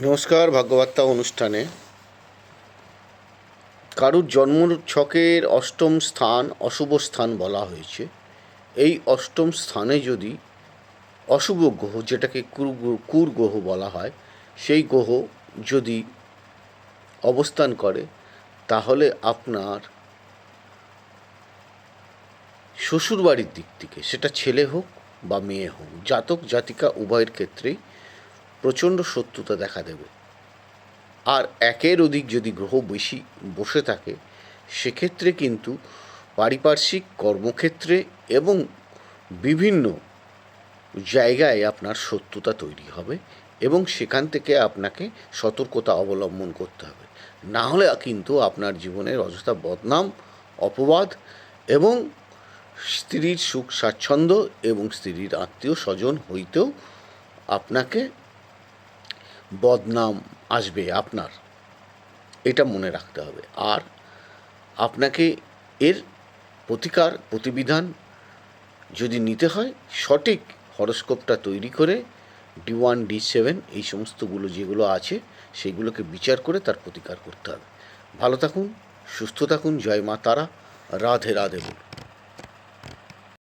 নমস্কার। ভাগ্যবার্তা অনুষ্ঠানে কারুর জন্ম ছকের অষ্টম স্থান অশুভ স্থান বলা হয়েছে। এই অষ্টম স্থানে যদি অশুভ গ্রহ, যেটাকে কুর গ্রহ বলা হয়, সেই গ্রহ যদি অবস্থান করে, তাহলে আপনার শ্বশুরবাড়ির দিক থেকে, সেটা ছেলে হোক বা মেয়ে হোক, জাতক জাতিকা উভয়ের ক্ষেত্রেই প্রচণ্ড শত্রুতা দেখা দেবে। আর একের অধিক যদি গ্রহ বেশি বসে থাকে, সেক্ষেত্রে কিন্তু পারিপার্শ্বিক কর্মক্ষেত্রে এবং বিভিন্ন জায়গায় আপনার শত্রুতা তৈরি হবে এবং সেখান থেকে আপনাকে সতর্কতা অবলম্বন করতে হবে। না হলে কিন্তু আপনার জীবনের অযথা বদনাম, অপবাদ এবং স্ত্রীর সুখ স্বাচ্ছন্দ্য এবং স্ত্রীর আত্মীয় স্বজন হইতেও আপনাকে বদনাম আসবে আপনার। এটা মনে রাখতে হবে। আর আপনাকে এর প্রতিবিধান যদি নিতে হয়, সঠিক হরস্কোপটা তৈরি করে D1 D7 এই সমস্তগুলো যেগুলো আছে সেইগুলোকে বিচার করে তার প্রতিকার করতে হবে। ভালো থাকুন, সুস্থ থাকুন। জয় মা তারা। রাধে রাধে বলুন।